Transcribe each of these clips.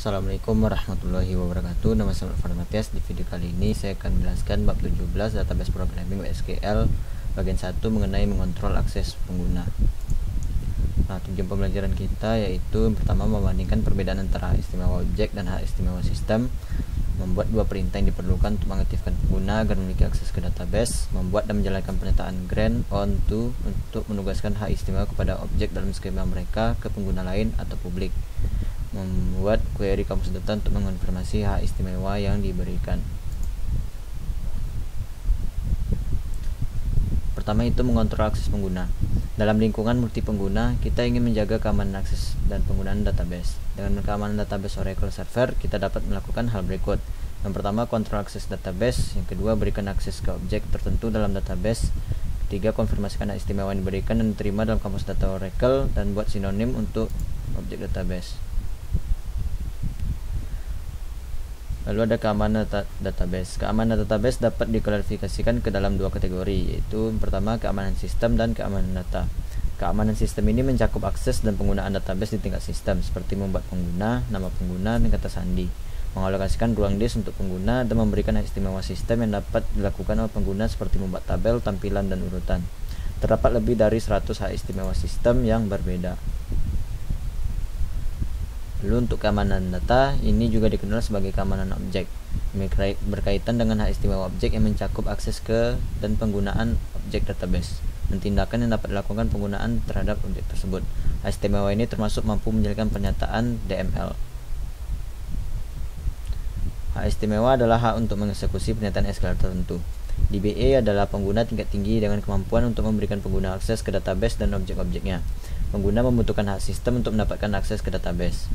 Assalamualaikum warahmatullahi wabarakatuh. Nama saya Farhan Matias. Di video kali ini saya akan menjelaskan bab 17 database programming SQL bagian 1 mengenai mengontrol akses pengguna. Nah, tujuan pembelajaran kita yaitu yang pertama membandingkan perbedaan antara hak istimewa objek dan hak istimewa sistem, membuat dua perintah yang diperlukan untuk mengaktifkan pengguna agar memiliki akses ke database, membuat dan menjalankan pernyataan grant on to untuk menugaskan hak istimewa kepada objek dalam skema mereka ke pengguna lain atau publik, membuat query kamus data untuk mengonfirmasi hak istimewa yang diberikan. Pertama itu mengontrol akses pengguna. Dalam lingkungan multi pengguna, kita ingin menjaga keamanan akses dan penggunaan database. Dengan keamanan database Oracle Server, kita dapat melakukan hal berikut. Yang pertama, kontrol akses database. Yang kedua, berikan akses ke objek tertentu dalam database. Ketiga, konfirmasikan hak istimewa yang diberikan dan diterima dalam kamus data Oracle dan buat sinonim untuk objek database. Lalu ada keamanan database. Keamanan database dapat diklasifikasikan ke dalam dua kategori, yaitu pertama keamanan sistem dan keamanan data. Keamanan sistem ini mencakup akses dan penggunaan database di tingkat sistem, seperti membuat pengguna, nama pengguna, dan kata sandi, mengalokasikan ruang disk untuk pengguna, dan memberikan hak istimewa sistem yang dapat dilakukan oleh pengguna seperti membuat tabel, tampilan, dan urutan. Terdapat lebih dari 100 hak istimewa sistem yang berbeda. Lalu untuk keamanan data, ini juga dikenal sebagai keamanan objek, berkaitan dengan hak istimewa objek yang mencakup akses ke dan penggunaan objek database, dan tindakan yang dapat dilakukan penggunaan terhadap objek tersebut. Hak istimewa ini termasuk mampu menjalankan pernyataan DML. Hak istimewa adalah hak untuk mengeksekusi pernyataan SQL tertentu. DBA adalah pengguna tingkat tinggi dengan kemampuan untuk memberikan pengguna akses ke database dan objek-objeknya. Pengguna membutuhkan hak sistem untuk mendapatkan akses ke database.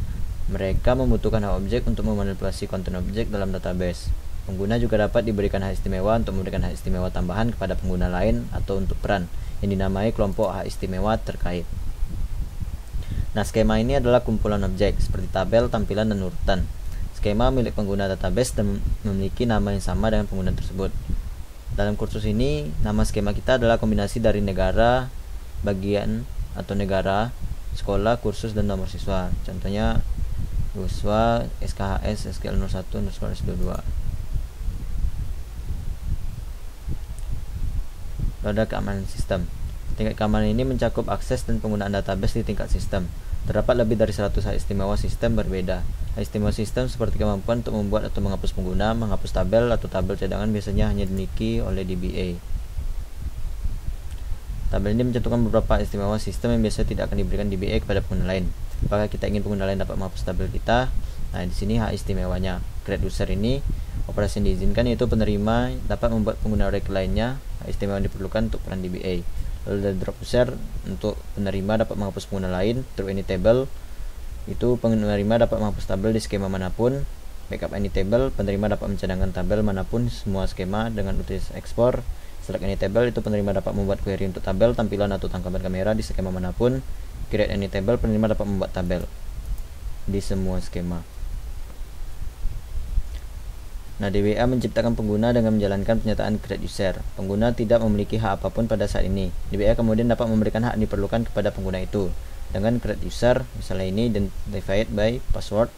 Mereka membutuhkan hak objek untuk memanipulasi konten objek dalam database. Pengguna juga dapat diberikan hak istimewa untuk memberikan hak istimewa tambahan kepada pengguna lain atau untuk peran yang dinamai kelompok hak istimewa terkait. Nah, skema ini adalah kumpulan objek seperti tabel, tampilan, dan urutan. Skema milik pengguna database dan memiliki nama yang sama dengan pengguna tersebut. Dalam kursus ini, nama skema kita adalah kombinasi dari negara, bagian atau negara, sekolah, kursus, dan nomor siswa. Contohnya siswa SKHS SQL 01 S22. Lalu ada keamanan sistem. Tingkat keamanan ini mencakup akses dan penggunaan database di tingkat sistem. Terdapat lebih dari 100 hak istimewa sistem berbeda. Hak istimewa sistem seperti kemampuan untuk membuat atau menghapus pengguna, menghapus tabel atau tabel cadangan biasanya hanya dimiliki oleh DBA. Tabel ini mencantumkan beberapa istimewa sistem yang biasanya tidak akan diberikan DBA kepada pengguna lain. Apakah kita ingin pengguna lain dapat menghapus tabel kita? Nah, di sini hak istimewanya. Create user ini operasi yang diizinkan yaitu penerima dapat membuat pengguna Oracle lainnya. Hak istimewa yang diperlukan untuk peran DBA. Lalu ada drop user untuk penerima dapat menghapus pengguna lain. Through any table itu penerima dapat menghapus tabel di skema manapun. Backup any table, penerima dapat mencadangkan tabel manapun semua skema dengan utility export. Select any table itu penerima dapat membuat query untuk tabel, tampilan, atau tangkapan kamera di skema manapun. Create any table, penerima dapat membuat tabel di semua skema. Nah, DBA menciptakan pengguna dengan menjalankan pernyataan create user. Pengguna tidak memiliki hak apapun pada saat ini. DBA kemudian dapat memberikan hak yang diperlukan kepada pengguna itu dengan create user. Misalnya ini identified by password.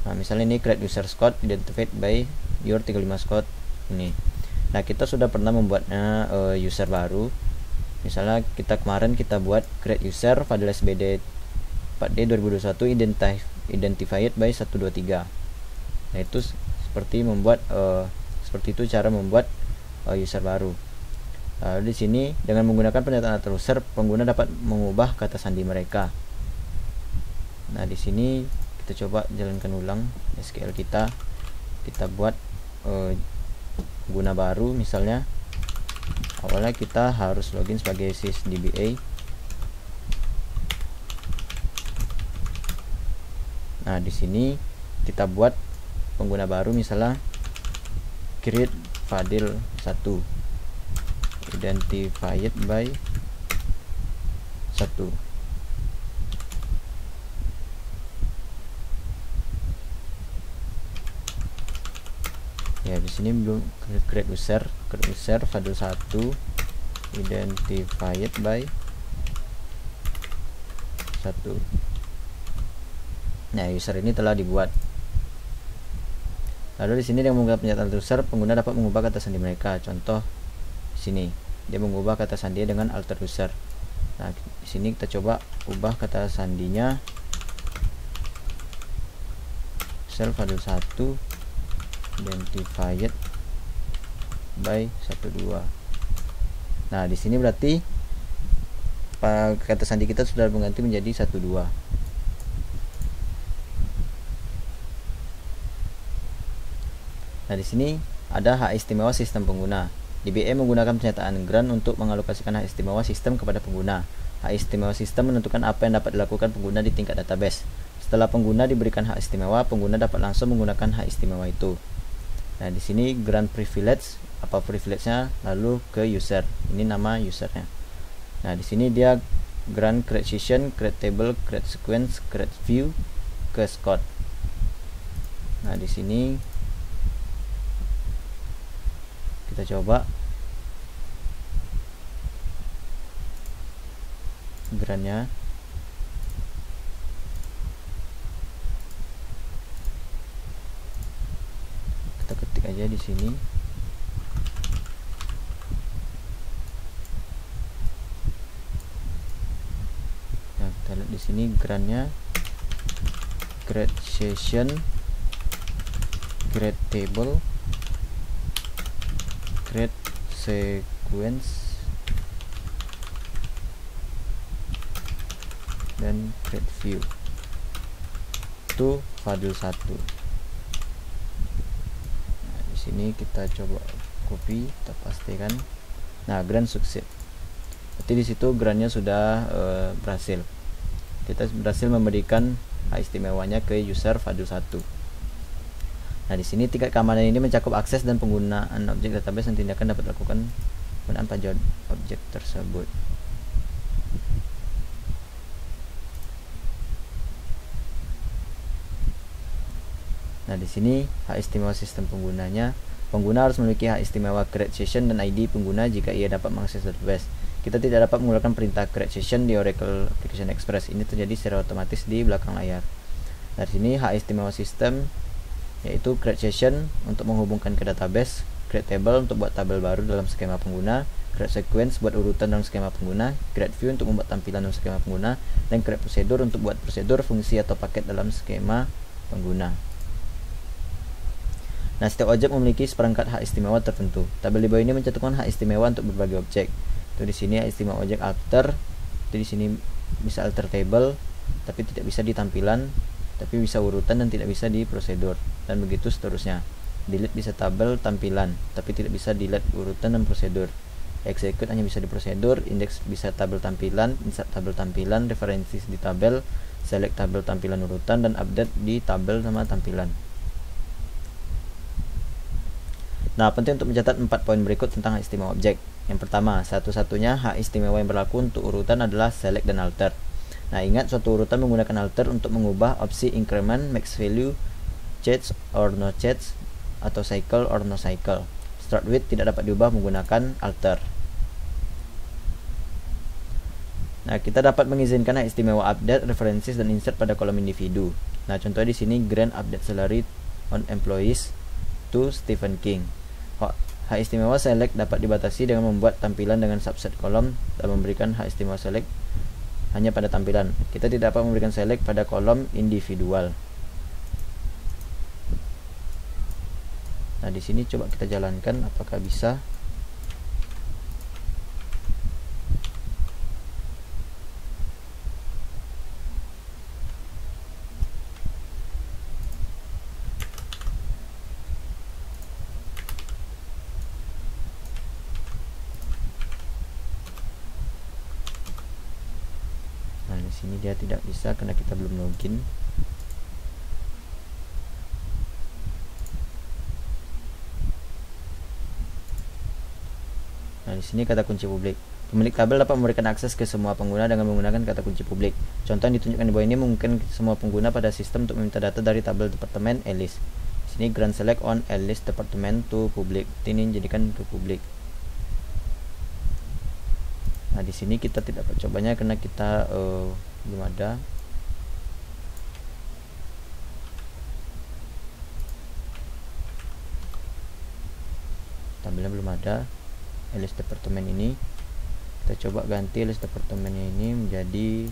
Nah, misalnya ini create user Scott identified by your 35 Scott ini. Nah, kita sudah pernah membuatnya user baru. Misalnya kemarin kita buat create user file SBD 4D 2021 identified by 123. Nah, itu seperti membuat seperti itu cara membuat user baru. Lalu di sini dengan menggunakan pernyataan atau user, pengguna dapat mengubah kata sandi mereka. Nah, di sini kita coba jalankan ulang SQL kita. Kita buat pengguna baru, misalnya awalnya kita harus login sebagai sysdba. Nah, di sini kita buat pengguna baru, misalnya create fadil 1 identified by 1. Ya, di sini belum create user fadil 1 identified by 1. Nah, user ini telah dibuat. Lalu di sini dengan menggunakan penyataan user, pengguna dapat mengubah kata sandi mereka. Contoh di sini, dia mengubah kata sandi dengan alter user. Nah, di sini kita coba ubah kata sandinya self fadil 1 identified by 12. Nah, di sini berarti kata sandi kita sudah mengganti menjadi 12. Nah, di sini ada hak istimewa sistem pengguna. DBA menggunakan pernyataan grant untuk mengalokasikan hak istimewa sistem kepada pengguna. Hak istimewa sistem menentukan apa yang dapat dilakukan pengguna di tingkat database. Setelah pengguna diberikan hak istimewa, pengguna dapat langsung menggunakan hak istimewa itu. Nah, di sini grant privilege, apa privilege-nya, lalu ke user. Ini nama usernya. Nah, di sini dia grant create session, create table, create sequence, create view, ke Scott. Nah, di sini kita coba grantnya. Kita ketik aja di sini. Nah, kita lihat di sini grantnya create session, create table, create sequence, dan create view. Itu fadil 1. Nah, di sini kita coba copy, kita pastikan. Nah, grant sukses. Berarti di situ grantnya sudah berhasil. Kita berhasil memberikan hak istimewanya ke user fadil 1. Nah, di sini tingkat keamanan ini mencakup akses dan penggunaan objek database dan tindakan dapat dilakukan penggunaan pada objek tersebut. Nah, di sini hak istimewa sistem penggunanya, pengguna harus memiliki hak istimewa create session dan ID pengguna jika ia dapat mengakses database. Kita tidak dapat menggunakan perintah create session di Oracle Application Express. Ini terjadi secara otomatis di belakang layar. Dari sini hak istimewa sistem yaitu create session untuk menghubungkan ke database, create table untuk buat tabel baru dalam skema pengguna, create sequence buat urutan dalam skema pengguna, create view untuk membuat tampilan dalam skema pengguna, dan create prosedur untuk buat prosedur, fungsi, atau paket dalam skema pengguna. Nah, setiap objek memiliki seperangkat hak istimewa tertentu. Tabel di bawah ini mencantumkan hak istimewa untuk berbagai objek. Itu di sini hak istimewa objek alter. Itu di sini bisa alter table, tapi tidak bisa di tampilan, tapi bisa urutan dan tidak bisa di prosedur, dan begitu seterusnya. Delete bisa tabel tampilan, tapi tidak bisa delete urutan dan prosedur. Execute hanya bisa di prosedur, index bisa tabel tampilan, insert tabel tampilan, references di tabel, select tabel tampilan urutan, dan update di tabel sama tampilan. Nah, penting untuk mencatat 4 poin berikut tentang hak istimewa objek. Yang pertama, satu-satunya hak istimewa yang berlaku untuk urutan adalah select dan alter. Nah, ingat suatu urutan menggunakan alter untuk mengubah opsi increment, max value, change or no change, atau cycle or no cycle. Start with tidak dapat diubah menggunakan alter. Nah, kita dapat mengizinkan hak istimewa update, references, dan insert pada kolom individu. Nah, contohnya di sini grant update salary on employees to Stephen King. Hak istimewa select dapat dibatasi dengan membuat tampilan dengan subset kolom dan memberikan hak istimewa select hanya pada tampilan. Kita tidak dapat memberikan select pada kolom individual. Nah, di sini coba kita jalankan apakah bisa. Nah, di sini dia tidak bisa karena kita belum login. Nah, di sini kata kunci publik. Pemilik tabel dapat memberikan akses ke semua pengguna dengan menggunakan kata kunci publik. Contoh yang ditunjukkan di bawah ini mungkin semua pengguna pada sistem untuk meminta data dari tabel departemen Alice. Di sini grant select on Alice department to public. Ini jadikan ke publik. Nah, di sini kita tidak dapat cobanya karena kita belum ada. tabelnya belum ada. List departemen ini kita coba ganti list departemennya ini menjadi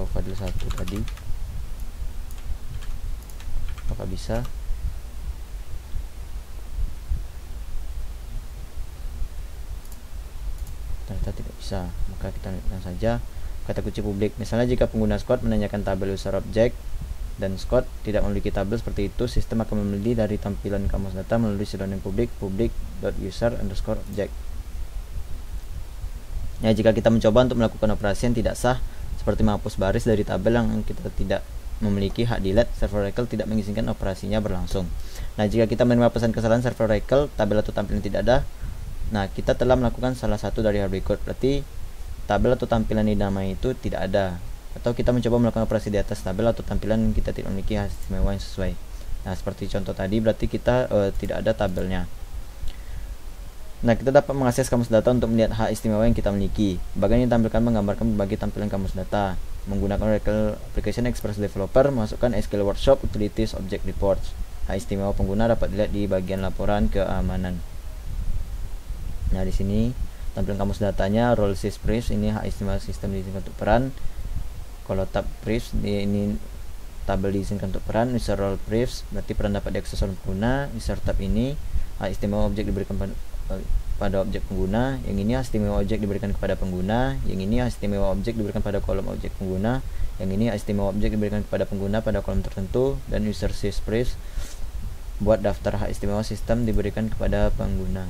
file 1 tadi. Apakah bisa? Ternyata tidak bisa. Maka kita lanjutkan saja kata kunci publik. Misalnya jika pengguna Scott menanyakan tabel user object dan Scott tidak memiliki tabel seperti itu, sistem akan memilih dari tampilan kamus data melalui pseudonym public.user_object. Ya, jika kita mencoba untuk melakukan operasi yang tidak sah seperti menghapus baris dari tabel yang kita tidak memiliki hak delete, server Oracle tidak mengizinkan operasinya berlangsung. Nah, jika kita menerima pesan kesalahan server Oracle, tabel atau tampilan tidak ada, nah kita telah melakukan salah satu dari hal berikut. Berarti tabel atau tampilan di nama itu tidak ada, atau kita mencoba melakukan operasi di atas tabel atau tampilan yang kita tidak memiliki hak istimewa yang sesuai. Nah, seperti contoh tadi, berarti kita tidak ada tabelnya. Nah, kita dapat mengakses kamus data untuk melihat hak istimewa yang kita miliki. Bagian yang ditampilkan menggambarkan berbagai tampilan kamus data. Menggunakan Oracle Application Express Developer, masukkan SQL Workshop Utilities Object Reports. Hak istimewa pengguna dapat dilihat di bagian laporan keamanan. Nah, di sini tampilan kamus datanya, role sys briefs, ini hak istimewa sistem diizinkan untuk peran. Kalau tab briefs, ini tabel diizinkan untuk peran. User role briefs, berarti peran dapat diakses oleh pengguna. User tab ini hak istimewa objek diberikan pada objek pengguna. Yang ini hak istimewa objek diberikan kepada pengguna. Yang ini hak istimewa objek diberikan pada kolom objek pengguna. Yang ini hak istimewa objek diberikan kepada pengguna pada kolom tertentu. Dan user sys briefs buat daftar hak istimewa sistem diberikan kepada pengguna.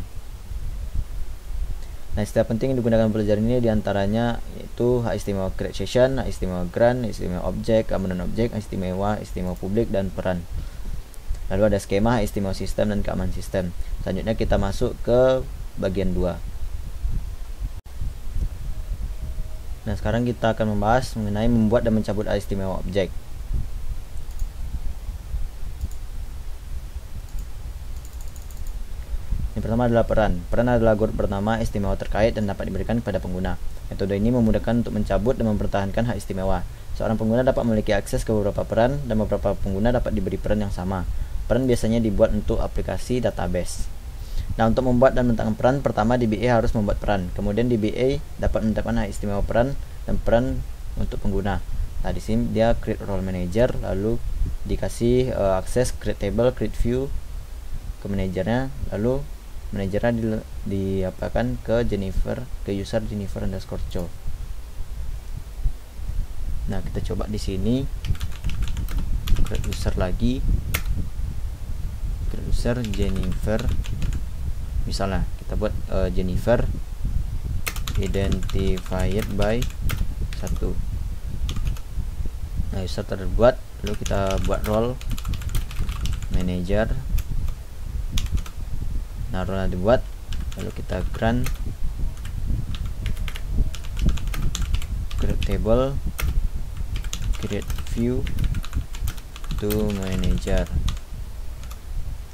Nah, istilah penting yang digunakan pelajaran ini diantaranya yaitu hak istimewa create session, hak istimewa grant, hak istimewa objek, keamanan objek, hak istimewa publik, dan peran. Lalu ada skema hak istimewa sistem dan keamanan sistem. Selanjutnya kita masuk ke bagian 2. Nah, sekarang kita akan membahas mengenai membuat dan mencabut hak istimewa objek. Yang pertama adalah peran. Peran adalah grup bernama istimewa terkait dan dapat diberikan kepada pengguna. Metode ini memudahkan untuk mencabut dan mempertahankan hak istimewa. Seorang pengguna dapat memiliki akses ke beberapa peran dan beberapa pengguna dapat diberi peran yang sama. Peran biasanya dibuat untuk aplikasi database. Nah, untuk membuat dan menetapkan peran, pertama DBA harus membuat peran. Kemudian DBA dapat menetapkan hak istimewa peran dan peran untuk pengguna. Nah, di sini dia create role manager, lalu dikasih akses create table, create view ke manajernya, lalu manajernya diapakan ke Jennifer, ke user Jennifer_Cho. Nah, kita coba di sini create user lagi, create user Jennifer. Misalnya kita buat Jennifer identified by 1. Nah, user terbuat, lalu kita buat role manager. Nah, role dibuat, lalu kita grant create table, create view to manager.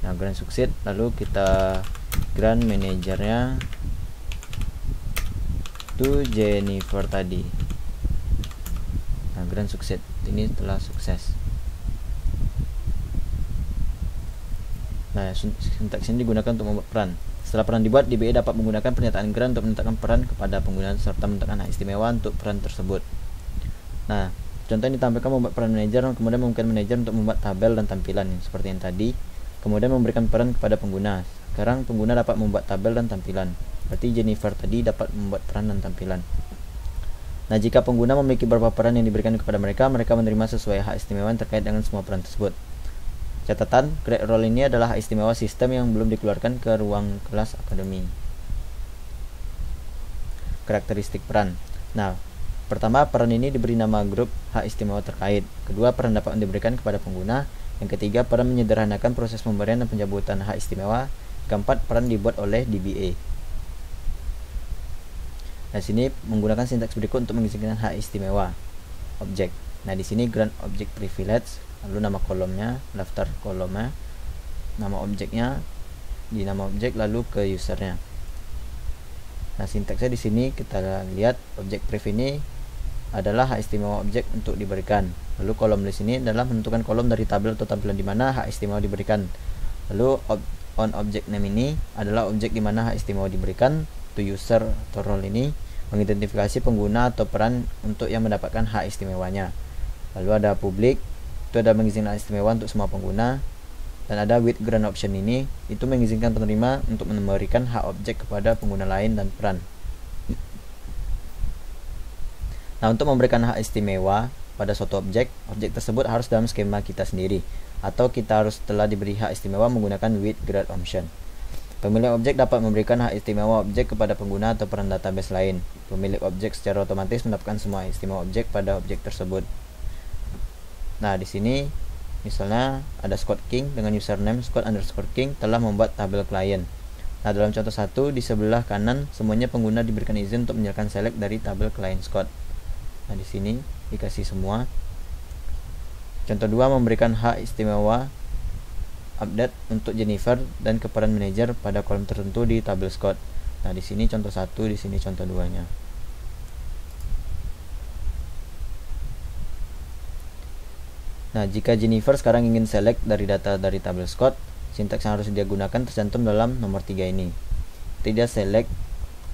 Nah, grant succeed, lalu kita grant manajernya to Jennifer tadi. Nah, grant succeed, ini telah sukses. Nah, sintaks ini digunakan untuk membuat peran. Setelah peran dibuat, DBA dapat menggunakan pernyataan grant untuk menetapkan peran kepada pengguna serta menetapkan hak istimewa untuk peran tersebut. Nah, contoh yang ditampilkan membuat peran manajer, kemudian memungkinkan manajer untuk membuat tabel dan tampilan seperti yang tadi, kemudian memberikan peran kepada pengguna. Sekarang pengguna dapat membuat tabel dan tampilan. Berarti Jennifer tadi dapat membuat peran dan tampilan. Nah, jika pengguna memiliki beberapa peran yang diberikan kepada mereka, mereka menerima sesuai hak istimewa yang terkait dengan semua peran tersebut. Catatan, create role ini adalah hak istimewa sistem yang belum dikeluarkan ke ruang kelas akademi. Karakteristik peran. Nah, pertama, peran ini diberi nama grup hak istimewa terkait. Kedua, peran dapat diberikan kepada pengguna. Yang ketiga, peran menyederhanakan proses pemberian dan pencabutan hak istimewa. Keempat, peran dibuat oleh DBA. Nah, sini menggunakan sintaks berikut untuk mengizinkan hak istimewa objek. Nah, di sini grant object privilege, lalu nama kolomnya, daftar kolomnya, nama objeknya, di nama objek, lalu ke usernya. Nah, sintaksnya di sini kita lihat objek priv ini adalah hak istimewa objek untuk diberikan. Lalu kolom di sini adalah menentukan kolom dari tabel atau tampilan di mana hak istimewa diberikan. Lalu on object name ini adalah objek di mana hak istimewa diberikan. To user atau role ini mengidentifikasi pengguna atau peran untuk yang mendapatkan hak istimewanya. Lalu ada public, itu ada mengizinkan hak istimewa untuk semua pengguna. Dan ada with grant option ini, itu mengizinkan penerima untuk memberikan hak objek kepada pengguna lain dan peran. Nah, untuk memberikan hak istimewa pada suatu objek tersebut harus dalam skema kita sendiri, atau kita harus telah diberi hak istimewa menggunakan with grant option. Pemilik objek dapat memberikan hak istimewa objek kepada pengguna atau peran database lain. Pemilik objek secara otomatis mendapatkan semua istimewa objek pada objek tersebut. Nah, di sini misalnya ada Scott King dengan username Scott_King telah membuat tabel klien. Nah, dalam contoh 1 di sebelah kanan semuanya pengguna diberikan izin untuk menyalakan select dari tabel klien Scott. Nah, di sini dikasih semua. Contoh 2 memberikan hak istimewa update untuk Jennifer dan ke peran manajer pada kolom tertentu di tabel Scott. Nah, di sini contoh 1, di sini contoh 2-nya. Nah, jika Jennifer sekarang ingin select dari data dari tabel Scott, sintaks yang harus dia gunakan tercantum dalam nomor 3 ini. Tidak select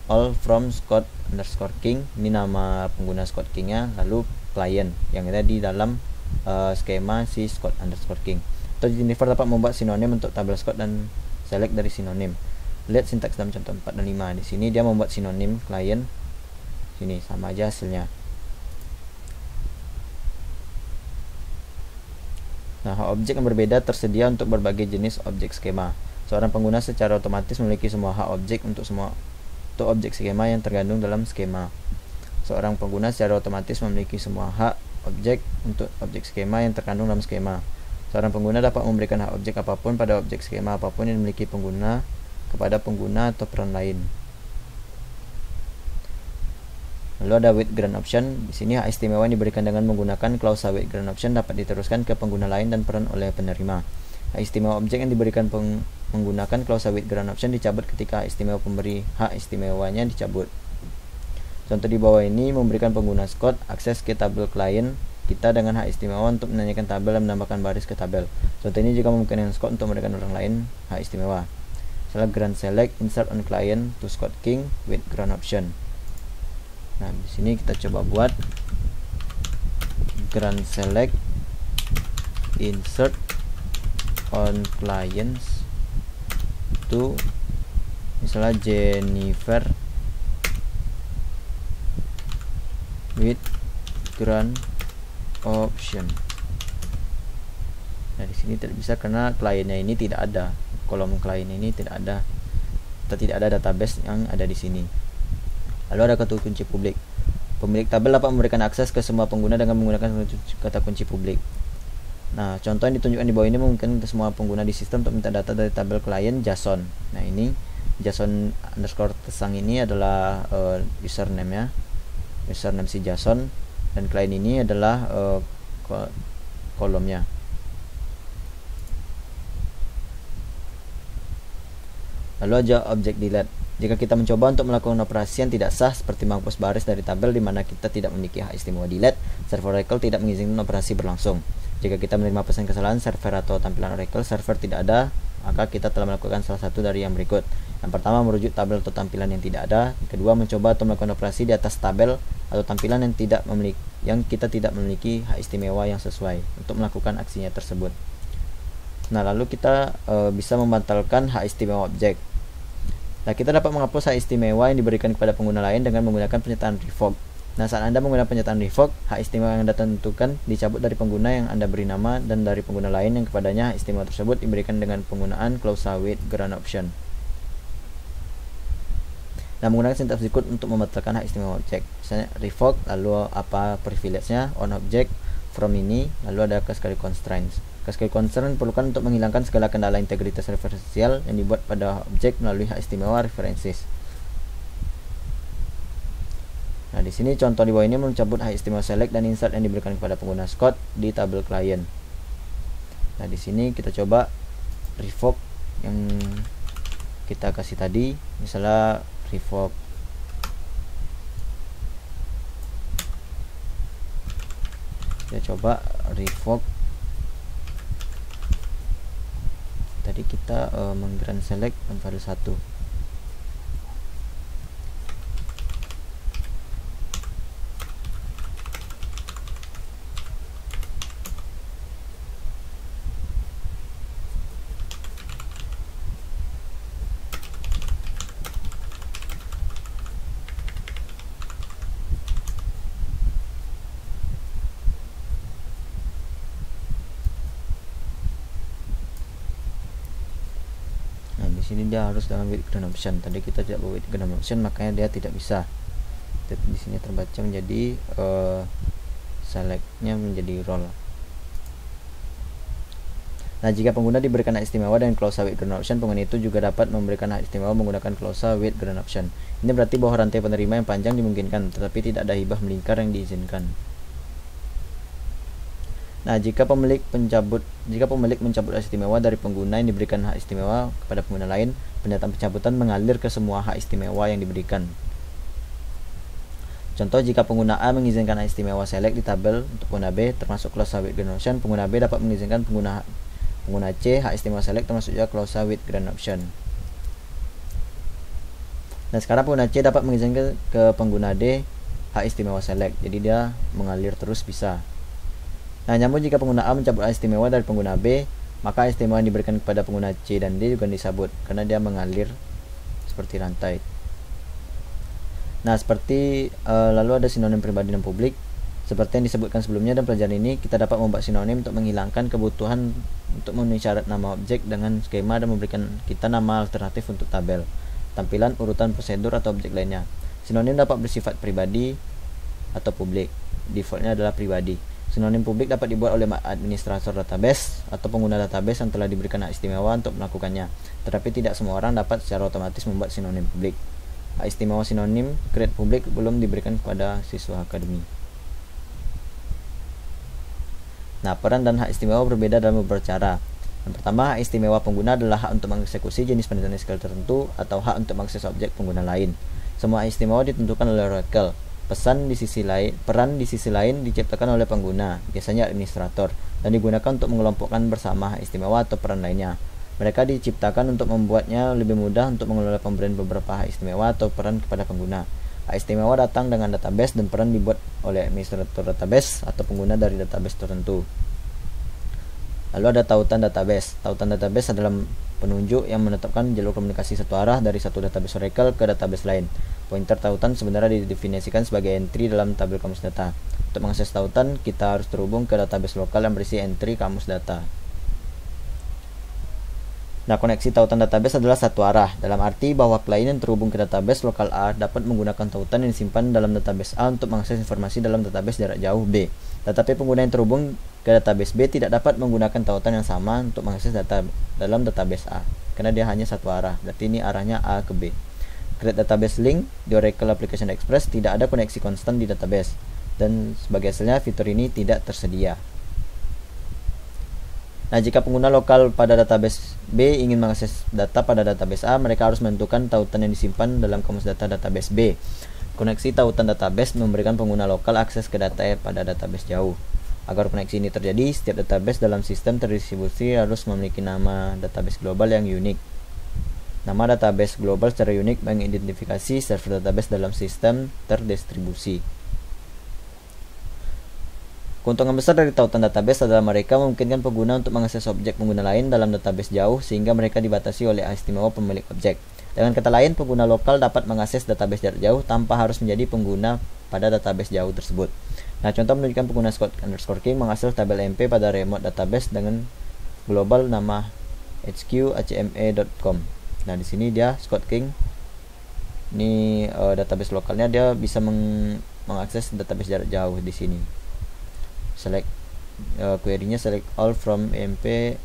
all from Scott_King, ini nama pengguna Scott King-nya, lalu client yang ada di dalam skema si Scott_King. Atau Jennifer dapat membuat sinonim untuk tabel Scott dan select dari sinonim. Lihat sintaks dalam contoh 4 dan 5. Di sini dia membuat sinonim client. Sini sama aja hasilnya. Nah, objek yang berbeda tersedia untuk berbagai jenis objek skema. Seorang pengguna secara otomatis memiliki semua hak objek untuk objek skema yang tergandung dalam skema. Seorang pengguna secara otomatis memiliki semua hak objek untuk objek skema yang terkandung dalam skema. Seorang pengguna dapat memberikan hak objek apapun pada objek skema apapun yang dimiliki pengguna kepada pengguna atau peran lain. Lalu ada with grant option. Di sini hak istimewa yang diberikan dengan menggunakan klausa with grant option dapat diteruskan ke pengguna lain dan peran oleh penerima. Hak istimewa objek yang diberikan menggunakan klausa with grant option dicabut ketika hak istimewa pemberi hak istimewanya dicabut. Contoh di bawah ini memberikan pengguna Scott akses ke tabel klien kita dengan hak istimewa untuk menanyakan tabel dan menambahkan baris ke tabel. Contoh ini juga memungkinkan Scott untuk memberikan orang lain hak istimewa. Misalnya grant select insert on client to Scott King with grant option. Nah, di sini kita coba buat grant select insert on clients to misalnya Jennifer with grant option. Nah, di sini tidak bisa karena kliennya ini tidak ada, kolom klien ini tidak ada, atau tidak ada database yang ada di sini. Lalu ada kata kunci publik. Pemilik tabel dapat memberikan akses ke semua pengguna dengan menggunakan kata kunci publik. Nah, contoh yang ditunjukkan di bawah ini memungkinkan semua pengguna di sistem untuk minta data dari tabel klien Jason. Nah, ini Jason_Tesang ini adalah username ya, username si Jason, dan klien ini adalah kolomnya. Lalu aja objek delete. Jika kita mencoba untuk melakukan operasi yang tidak sah seperti menghapus baris dari tabel di mana kita tidak memiliki hak istimewa delete, server Oracle tidak mengizinkan operasi berlangsung. Jika kita menerima pesan kesalahan server atau tampilan Oracle server tidak ada, maka kita telah melakukan salah satu dari yang berikut. Yang pertama, merujuk tabel atau tampilan yang tidak ada. Yang kedua, mencoba atau melakukan operasi di atas tabel atau tampilan yang kita tidak memiliki hak istimewa yang sesuai untuk melakukan aksinya tersebut. Nah, lalu kita bisa membatalkan hak istimewa objek. Nah, kita dapat menghapus hak istimewa yang diberikan kepada pengguna lain dengan menggunakan penyertaan revoke. Nah, saat Anda menggunakan penyertaan revoke, hak istimewa yang Anda tentukan dicabut dari pengguna yang Anda beri nama dan dari pengguna lain yang kepadanya hak istimewa tersebut diberikan dengan penggunaan klausa with grant option. Nah, menggunakan sintaks berikut untuk membatalkan hak istimewa objek. Misalnya revoke, lalu apa privilege-nya, on object, from ini, lalu ada cascade constraints. Cascade constraint diperlukan untuk menghilangkan segala kendala integritas referensial yang dibuat pada objek melalui hak istimewa references. Nah, di sini contoh di bawah ini mencabut hak istimewa select dan insert yang diberikan kepada pengguna Scott di tabel klien. Nah, di sini kita coba revoke yang kita kasih tadi, misalnya revoke kita coba revoke tadi Jadi kita menggrand select file 1. Di sini dia harus dengan with grand option. Tadi kita tidak bawa with grand option, makanya dia tidak bisa. Di sini terbaca menjadi selectnya menjadi role. Nah, jika pengguna diberikan hak istimewa dengan klausa with grand option, pengguna itu juga dapat memberikan hak istimewa menggunakan klausa with grand option. Ini berarti bahwa rantai penerima yang panjang dimungkinkan, tetapi tidak ada hibah melingkar yang diizinkan. Nah, jika pemilik mencabut hak istimewa dari pengguna yang diberikan hak istimewa kepada pengguna lain, pernyataan pencabutan mengalir ke semua hak istimewa yang diberikan. Contoh, jika pengguna A mengizinkan hak istimewa select di tabel untuk pengguna B termasuk klausa with grand option, pengguna B dapat mengizinkan pengguna C hak istimewa select termasuk juga klausa with grand option. Nah, sekarang pengguna C dapat mengizinkan ke pengguna D hak istimewa select, jadi dia mengalir terus bisa. Nah, namun jika pengguna A mencabut hak istimewa dari pengguna B, maka hak istimewa yang diberikan kepada pengguna C dan D juga disabut karena dia mengalir seperti rantai. Nah, seperti lalu ada sinonim pribadi dan publik. Seperti yang disebutkan sebelumnya, dalam pelajaran ini kita dapat membuat sinonim untuk menghilangkan kebutuhan untuk memenuhi syarat nama objek dengan skema dan memberikan kita nama alternatif untuk tabel, tampilan, urutan prosedur atau objek lainnya. Sinonim dapat bersifat pribadi atau publik. Defaultnya adalah pribadi. Sinonim publik dapat dibuat oleh administrator database atau pengguna database yang telah diberikan hak istimewa untuk melakukannya. Tetapi tidak semua orang dapat secara otomatis membuat sinonim publik. Hak istimewa sinonim create publik belum diberikan kepada siswa akademi. Nah, peran dan hak istimewa berbeda dalam beberapa cara. Yang pertama, hak istimewa pengguna adalah hak untuk mengeksekusi jenis penelitian SQL tertentu atau hak untuk mengakses objek pengguna lain. Semua hak istimewa ditentukan oleh Oracle. Peran di sisi lain diciptakan oleh pengguna, biasanya administrator, dan digunakan untuk mengelompokkan bersama hak istimewa atau peran lainnya. Mereka diciptakan untuk membuatnya lebih mudah untuk mengelola pemberian beberapa hak istimewa atau peran kepada pengguna. Hak istimewa datang dengan database dan peran dibuat oleh administrator database atau pengguna dari database tertentu. Lalu ada tautan database. Tautan database adalah penunjuk yang menetapkan jalur komunikasi satu arah dari satu database Oracle ke database lain. Pointer tautan sebenarnya didefinisikan sebagai entry dalam tabel kamus data. Untuk mengakses tautan, kita harus terhubung ke database lokal yang berisi entry kamus data. Nah, koneksi tautan database adalah satu arah, dalam arti bahwa klien yang terhubung ke database lokal A dapat menggunakan tautan yang disimpan dalam database A untuk mengakses informasi dalam database jarak jauh B. Tetapi pengguna yang terhubung ke database B tidak dapat menggunakan tautan yang sama untuk mengakses data dalam database A, karena dia hanya satu arah, berarti ini arahnya A ke B. Create database link di Oracle Application Express tidak ada koneksi konstan di database, dan sebagai hasilnya fitur ini tidak tersedia. Nah, jika pengguna lokal pada database B ingin mengakses data pada database A, mereka harus menentukan tautan yang disimpan dalam kamus data database B. Koneksi tautan database memberikan pengguna lokal akses ke data pada database jauh. Agar koneksi ini terjadi, setiap database dalam sistem terdistribusi harus memiliki nama database global yang unik. Nama database global secara unik mengidentifikasi server database dalam sistem terdistribusi. Keuntungan besar dari tautan database adalah mereka memungkinkan pengguna untuk mengakses objek pengguna lain dalam database jauh sehingga mereka dibatasi oleh hak istimewa pemilik objek. Dengan kata lain, pengguna lokal dapat mengakses database jarak jauh tanpa harus menjadi pengguna pada database jauh tersebut. Nah, contoh menunjukkan pengguna Scott_King mengakses tabel MP pada remote database dengan global nama hq.hme.com. Nah, di sini dia Scott_King. Ini database lokalnya, dia bisa mengakses database jarak jauh di sini. Select query-nya select all from mp@hq.hme.com.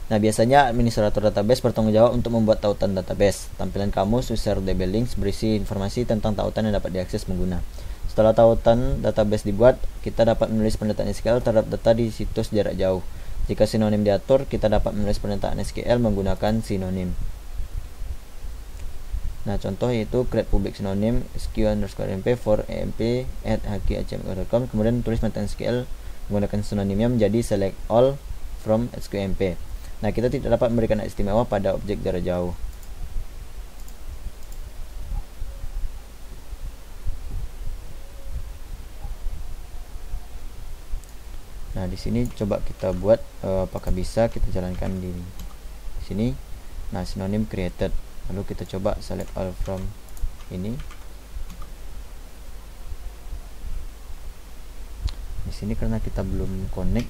Nah, biasanya administrator database bertanggung jawab untuk membuat tautan database. Tampilan kamus user DB links berisi informasi tentang tautan yang dapat diakses pengguna. Setelah tautan database dibuat, kita dapat menulis pernyataan SQL terhadap data di situs jarak jauh. Jika sinonim diatur, kita dapat menulis pernyataan SQL menggunakan sinonim. Nah, contoh yaitu create public synonym sq_mp for emp@hq.hme.com, kemudian tulis pernyataan SQL Menggunakan sinonimnya menjadi select all from SQMP. Nah, kita tidak dapat memberikan hak istimewa pada objek jarak jauh. Nah, di sini coba kita buat apakah bisa kita jalankan di sini. Nah, sinonim created. Lalu kita coba select all from ini. Di sini karena kita belum connect,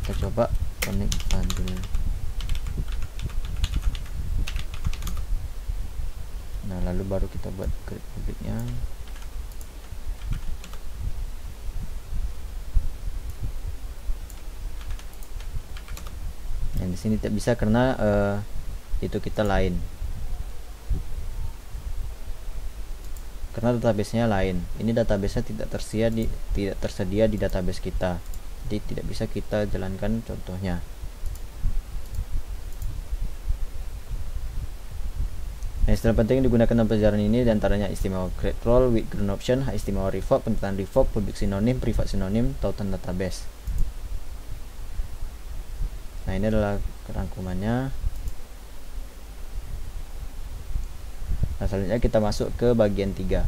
kita coba connect dulu. Nah, lalu baru kita buat create publiknya. Yang di sini tidak bisa karena itu kita lain, karena database-nya lain. Ini database-nya tidak tersedia di database kita, jadi tidak bisa kita jalankan contohnya. Nah, istilah penting yang digunakan dalam pelajaran ini diantaranya istimewa create role, with ground option, hak istimewa revoke, penentuan revoke, public sinonim, private sinonim, tautan database. Nah, ini adalah kerangkumannya. Nah, selanjutnya kita masuk ke bagian 3.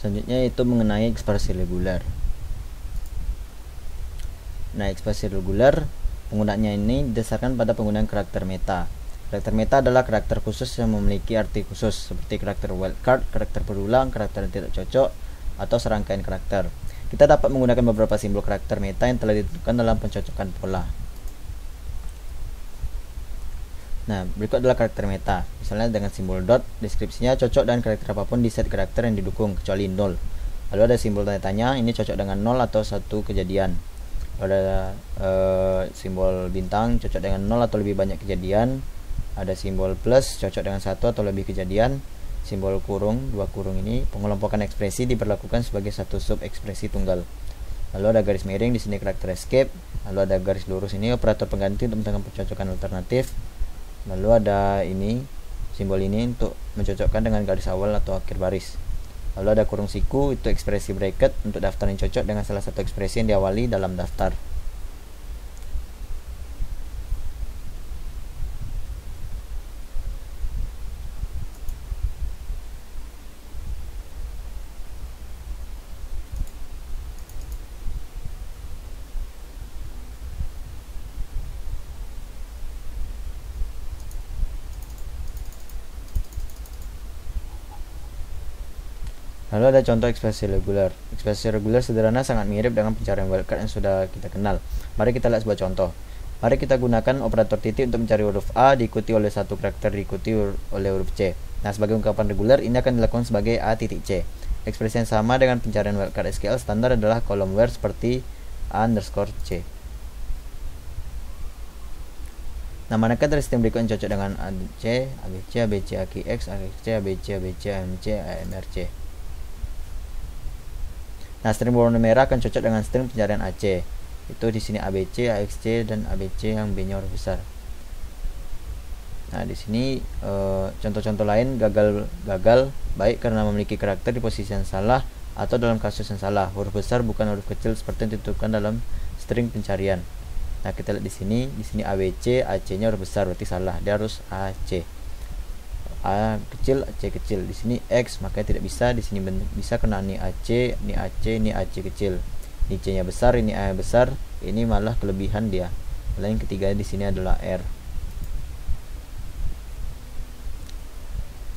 Selanjutnya itu mengenai ekspresi reguler. Nah, ekspresi reguler penggunaannya ini didasarkan pada penggunaan karakter meta. Karakter meta adalah karakter khusus yang memiliki arti khusus seperti karakter wildcard, karakter berulang, karakter yang tidak cocok, atau serangkaian karakter. Kita dapat menggunakan beberapa simbol karakter meta yang telah ditentukan dalam pencocokan pola. Nah, berikut adalah karakter meta. Misalnya dengan simbol dot, deskripsinya cocok dengan karakter apapun di set karakter yang didukung, kecuali 0. Lalu ada simbol tanda tanya, ini cocok dengan 0 atau 1 kejadian. Lalu ada simbol bintang, cocok dengan 0 atau lebih banyak kejadian. Ada simbol plus, cocok dengan 1 atau lebih kejadian. Simbol kurung, 2 kurung ini, pengelompokan ekspresi diperlakukan sebagai satu sub ekspresi tunggal. Lalu ada garis miring, di sini karakter escape. Lalu ada garis lurus, ini operator pengganti untuk menentukan pencocokan alternatif. Lalu ada ini, simbol ini untuk mencocokkan dengan garis awal atau akhir baris. Lalu ada kurung siku, itu ekspresi bracket untuk daftar yang cocok dengan salah satu ekspresi yang diawali dalam daftar. Lalu ada contoh ekspresi reguler. Ekspresi reguler sederhana sangat mirip dengan pencarian wildcard yang sudah kita kenal. Mari kita lihat sebuah contoh. Mari kita gunakan operator titik untuk mencari huruf A diikuti oleh satu karakter diikuti oleh huruf C. Nah, sebagai ungkapan reguler ini akan dilakukan sebagai A titik C. Ekspresi yang sama dengan pencarian wildcard SQL standar adalah kolom where seperti A underscore C. Nah, manakah dari sistem berikut yang cocok dengan AC, ABC, ABC, AKX, AKX, ABC, ABC, AMC, AMRC? Nah, string berwarna merah akan cocok dengan string pencarian AC. Itu di sini ABC, AXC, dan ABC yang B-nya huruf besar. Nah, di sini contoh-contoh lain gagal baik karena memiliki karakter di posisi yang salah atau dalam kasus yang salah. Huruf besar bukan huruf kecil seperti yang ditentukan dalam string pencarian. Nah, kita lihat di sini ABC, AC-nya huruf besar berarti salah. Dia harus AC. A kecil, C kecil. Di sini X makanya tidak bisa. Di sini bisa karena ini AC, ini AC, ini AC kecil. Ini C-nya besar, ini A besar. Ini malah kelebihan dia. Lalu yang ketiga di sini adalah R.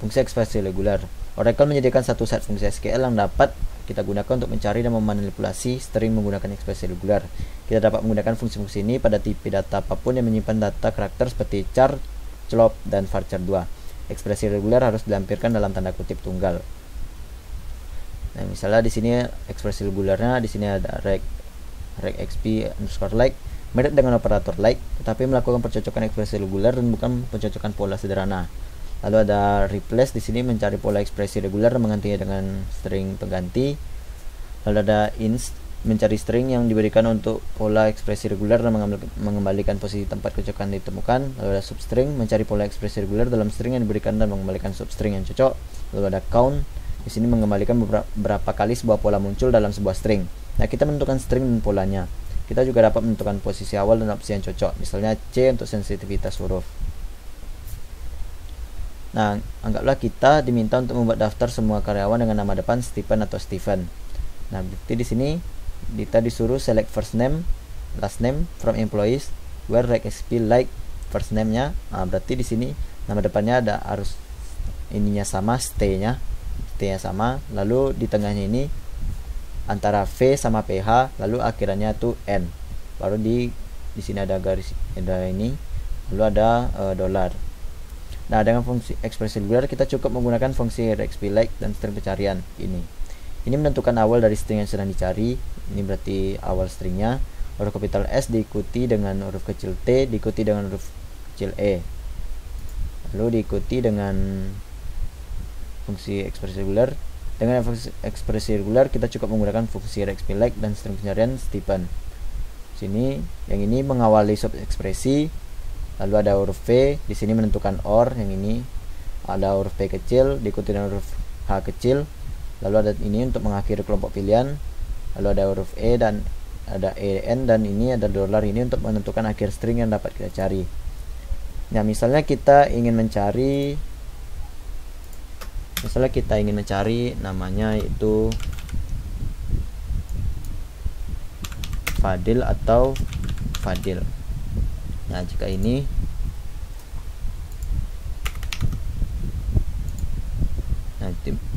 Fungsi ekspresi reguler. Oracle menyediakan satu set fungsi SQL yang dapat kita gunakan untuk mencari dan memanipulasi string menggunakan ekspresi reguler. Kita dapat menggunakan fungsi-fungsi ini pada tipe data apapun yang menyimpan data karakter seperti char, clop, dan varchar 2. Ekspresi reguler harus dilampirkan dalam tanda kutip tunggal. Nah, misalnya di sini ekspresi regulernya di sini ada regexp underscore like, mirip dengan operator like, tetapi melakukan percocokan ekspresi reguler dan bukan pencocokan pola sederhana. Lalu ada replace, di sini mencari pola ekspresi reguler menggantinya dengan string pengganti. Lalu ada inst, mencari string yang diberikan untuk pola ekspresi reguler dan mengembalikan posisi tempat kecocokan ditemukan. Lalu ada substring, mencari pola ekspresi reguler dalam string yang diberikan dan mengembalikan substring yang cocok. Lalu ada count, di Di sini mengembalikan berapa kali sebuah pola muncul dalam sebuah string. Nah, kita menentukan string dan polanya. Kita juga dapat menentukan posisi awal dan opsi yang cocok, misalnya C untuk sensitivitas huruf. Nah, anggaplah kita diminta untuk membuat daftar semua karyawan dengan nama depan Stephen atau Stephen. Nah, berarti di sini kita disuruh select first name, last name from employees where rexp like first name-nya. Nah, berarti di sini nama depannya ada harus ininya sama, t-nya sama, lalu di tengahnya ini antara V sama PH, lalu akhirannya tuh N. Baru di sini ada garis, ada ini, lalu ada dolar. Nah, dengan fungsi ekspresi regular kita cukup menggunakan fungsi rexp like dan string pencarian ini. Ini menentukan awal dari string yang sedang dicari. Ini berarti awal stringnya. Huruf kapital S diikuti dengan huruf kecil T, diikuti dengan huruf kecil E, lalu diikuti dengan fungsi ekspresi regular. Dengan fungsi ekspresi regular kita cukup menggunakan fungsi rexp like dan string pencarian Stephen. Sini yang ini mengawali sub ekspresi. Lalu ada huruf V, di sini menentukan OR, yang ini ada huruf P kecil diikuti dengan huruf H kecil. Lalu ada ini untuk mengakhiri kelompok pilihan. Lalu ada huruf E dan ada EN, dan ini ada dolar ini untuk menentukan akhir string yang dapat kita cari. Nah, misalnya kita ingin mencari namanya itu Fadil atau Fadil. Nah, jika ini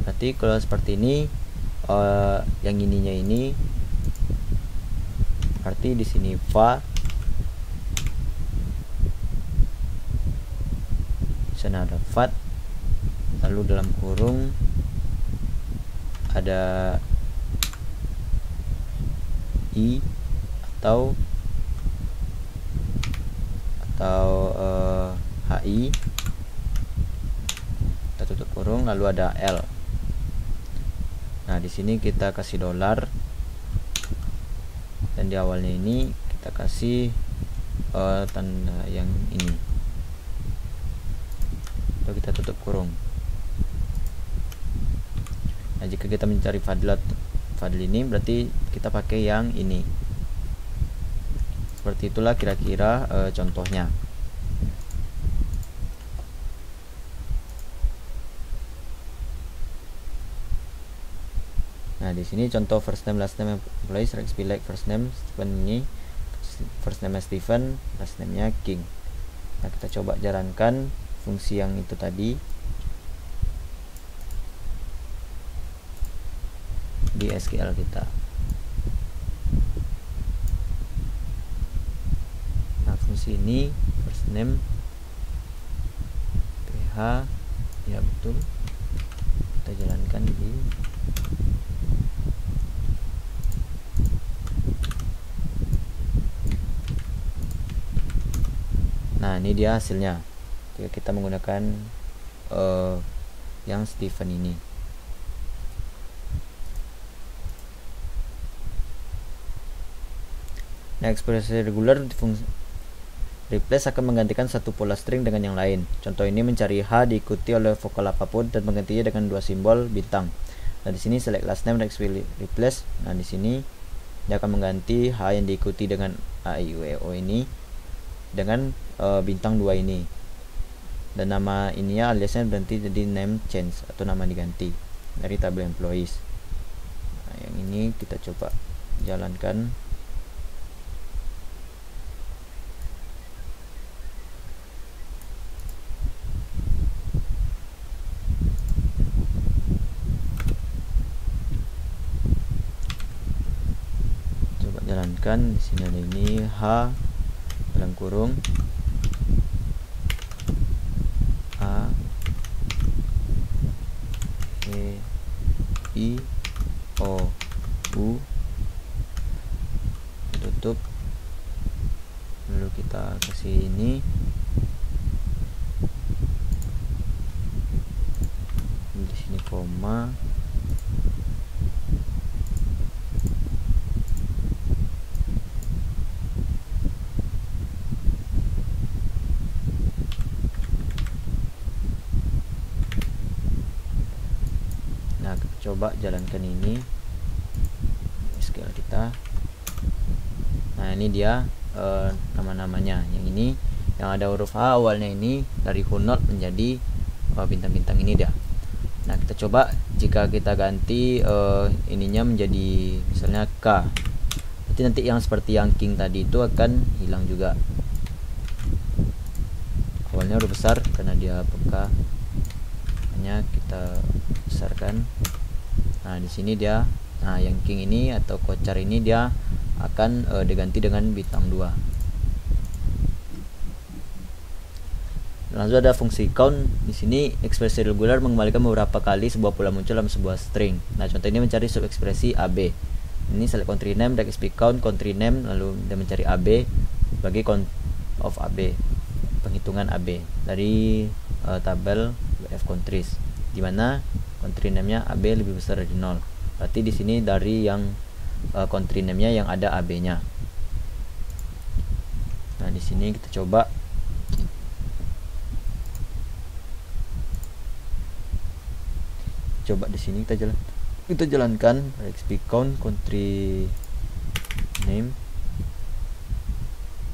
berarti kalau seperti ini yang ininya ini berarti di sini fa, di sana ada fat, lalu dalam kurung ada i atau HI, kita tutup kurung, lalu ada L. Nah, di sini kita kasih dolar, dan di awalnya ini kita kasih tanda yang ini, lalu kita tutup kurung. Nah, jika kita mencari Fadil ini berarti kita pakai yang ini. Seperti itulah kira-kira contohnya. Nah, di sini contoh first name last name employees rexp like first name Stephen, ini first name Stephen, last name-nya King. Nah, kita coba jalankan fungsi yang itu tadi di SQL kita. Nah, fungsi ini first name PH, ya betul, kita jalankan di nah, ini dia hasilnya jika kita menggunakan yang Stephen ini. Nah, ekspresi regular fungsi replace akan menggantikan satu pola string dengan yang lain. Contoh ini mencari H diikuti oleh vokal apapun dan menggantinya dengan dua simbol bintang. Nah, di sini select last name replace. Nah, di sini dia akan mengganti H yang diikuti dengan A I U E O ini dengan bintang 2 ini. Dan nama ininya aliasnya berarti jadi name change atau nama diganti dari tabel employees. Nah, yang ini kita coba jalankan. Di sini ada ini H dalam kurung A E I O U, tutup, lalu kita kasih ini di sini koma. Nah, Nah, kita coba jalankan ini SQL kita. Nah, ini dia nama-namanya. Yang ini yang ada huruf H awalnya ini dari Hunod menjadi bintang-bintang ini dia. Nah, kita coba jika kita ganti ininya menjadi misalnya K. Berarti nanti yang seperti yang King tadi itu akan hilang juga. Awalnya huruf besar karena dia peka. Hanya kita besarkan. Nah, di sini dia, nah yang King ini atau kocar ini dia akan diganti dengan bintang 2. Lalu ada fungsi count. Di sini ekspresi regular mengembalikan beberapa kali sebuah pola muncul dalam sebuah string. Nah, contoh ini mencari subekspresi AB. Ini select country name, regex count country name, lalu dia mencari AB sebagai count of AB, penghitungan AB dari tabel WF countries, di mana country name-nya AB lebih besar dari 0. Berarti di sini dari yang country name-nya yang ada AB-nya. Nah, di sini kita coba di sini kita jalankan regex count country name,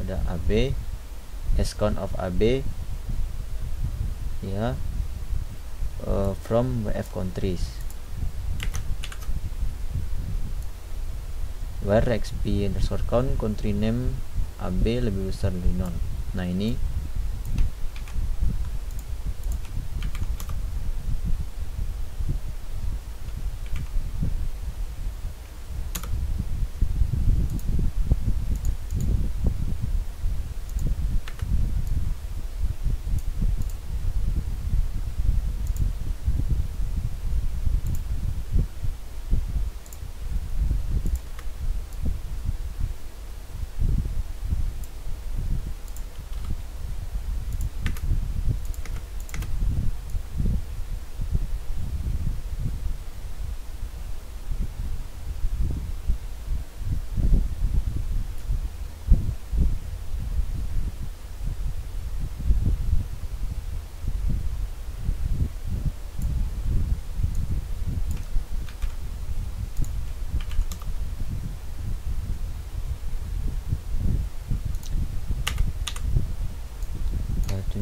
ada AB, count of AB ya, from WF countries, where exp underscore count country name AB lebih besar dari 0. Nah, ini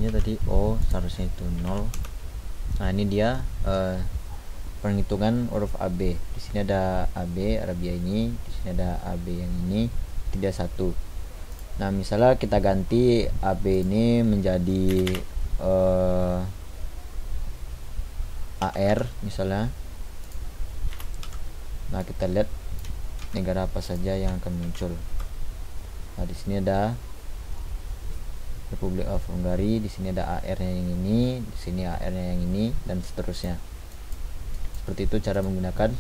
tadi seharusnya itu 0. Nah, ini dia penghitungan huruf AB. Di sini ada AB Arabia ini, di sini ada AB yang ini, tidak satu. Nah, misalnya kita ganti AB ini menjadi AR misalnya. Nah, kita lihat negara apa saja yang akan muncul. Nah, di sini ada Republic of Hungary, di sini ada AR-nya yang ini, di sini AR-nya yang ini, dan seterusnya. Seperti itu cara menggunakan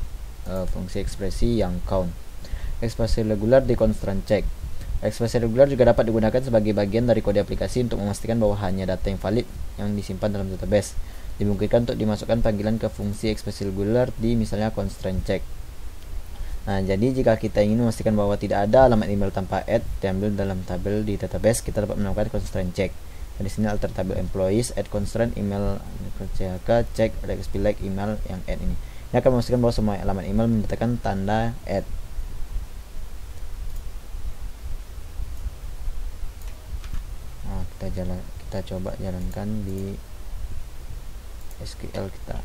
fungsi ekspresi yang count. Ekspresi regular di constraint check. Ekspresi regular juga dapat digunakan sebagai bagian dari kode aplikasi untuk memastikan bahwa hanya data yang valid yang disimpan dalam database. Dimungkinkan untuk dimasukkan panggilan ke fungsi ekspresi regular di misalnya constraint check. Nah, jadi jika kita ingin memastikan bahwa tidak ada alamat email tanpa add diambil dalam tabel di database, kita dapat melakukan constraint check. Nah, di sini alter tabel employees add constraint email CHK check regex email yang add ini. Ini akan memastikan bahwa semua alamat email menyertakan tanda add. Nah, kita coba jalankan di SQL kita.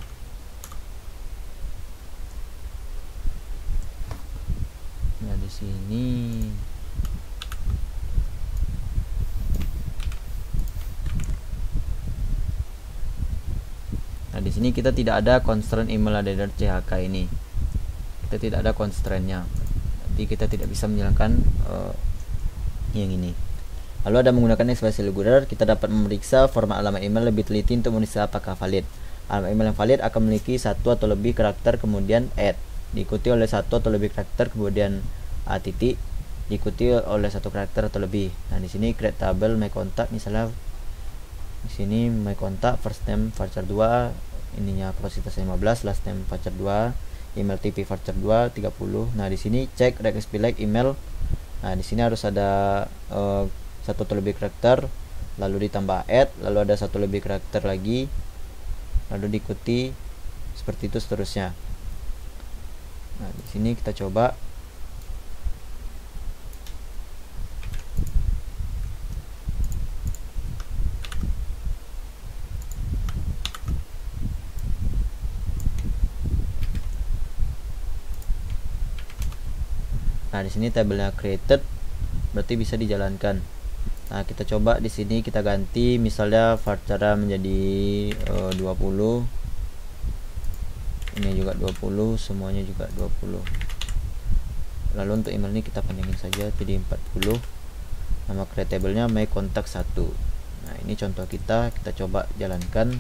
Nah, di sini kita tidak ada constraint email header CHK ini. Kita tidak ada constraint-nya. Jadi kita tidak bisa menjalankan yang ini. Lalu ada menggunakan ekspresi regular, kita dapat memeriksa format alamat email lebih teliti untuk memeriksa apakah valid. Alamat email yang valid akan memiliki satu atau lebih karakter kemudian add, diikuti oleh satu atau lebih karakter kemudian a titik, diikuti oleh satu karakter atau lebih. Nah, di sini create table my contact misalnya. Di sini my contact first name varchar 2, ininya kapasitas 15, last name varchar 2, email TP varchar 2 30. Nah, di sini cek regex email. Nah, di sini harus ada satu atau lebih karakter, lalu ditambah add, lalu ada satu lebih karakter lagi, lalu diikuti seperti itu seterusnya. Nah, di sini kita coba. Nah, di sini tabelnya created berarti bisa dijalankan. Nah, kita coba di sini kita ganti misalnya varchar menjadi 20. Ini juga 20, semuanya juga 20. Lalu untuk email ini kita panjangin saja jadi 40. Nama creatable-nya my contact 1. Nah, ini contoh kita coba jalankan.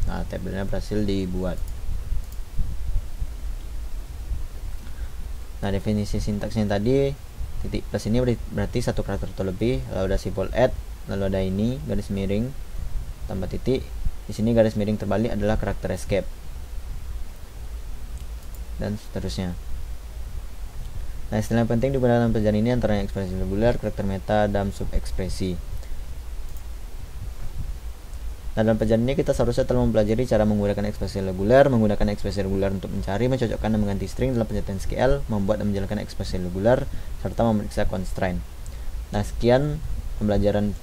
Nah, tabelnya berhasil dibuat. Nah, definisi sintaksnya tadi titik plus ini berarti satu karakter atau lebih, lalu ada simbol add, lalu ada ini garis miring tambah titik. Di sini garis miring terbalik adalah karakter escape dan seterusnya. Nah, istilah yang penting digunakan dalam pelajaran ini antaranya ekspresi reguler, karakter meta, dan subekspresi. Nah, dalam pelajaran ini kita seharusnya telah mempelajari cara menggunakan ekspresi reguler, menggunakan ekspresi reguler untuk mencari, mencocokkan dan mengganti string dalam penjelasan SQL, membuat dan menjalankan ekspresi reguler, serta memeriksa constraint. Nah, sekian pembelajaran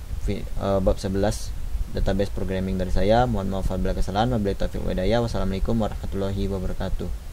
bab 11 database programming dari saya. Mohon maaf apabila kesalahan. Wabillahi taufiq wal hidayah. Wassalamualaikum warahmatullahi wabarakatuh.